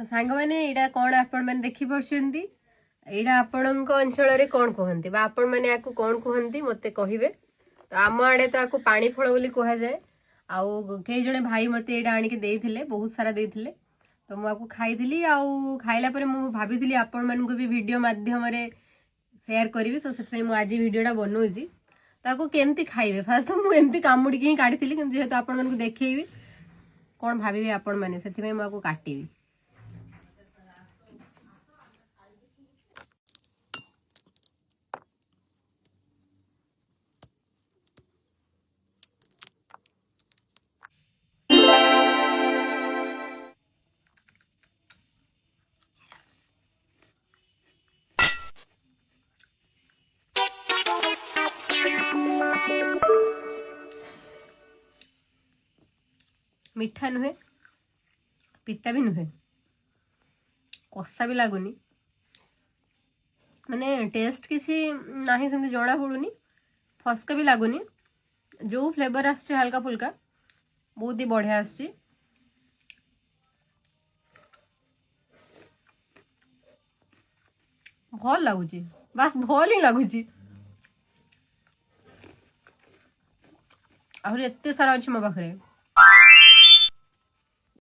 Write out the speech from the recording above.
तो सांग मैंने एटा कौन आपण मैंने देखि परछंती एटा आपणक अंचल रे कौन कहंती बा आपण मैंने याकू कौन कहंती मते कहिबे। तो आम आड़े तो याकू पानी फल बोली कहा जाए। आउ कई जने भाई मते एटा आनिके देइथिले बहुत सारा देइथिले तो मु आकू खाइथिली। आउ खाइला परे मु भाबिथिली आपण मानकू भी वीडियो माध्यम रे शेयर करी। तो से आज भिडटा बनाऊँगी ताको केमती खाइबे फास्ट तो मुझे एमती कामुड़ी ही काढ़ी जेहेतु आपण मानकू देखैबी कौन भाविबे आपण माने से मुझे काटिबी। मीठा नुहे पिता भी नुहे कषा भी लगुनि माने टेस्ट किसी ना सेमती जना पड़ूनी फसका भी लगुनि जो फ्लेवर आसছে हल्का फुल्का बहुत ही बढ़िया आसଛି। भल लगुच बस भल ही लगुच आहरी एत सारा अच्छे मो पाखे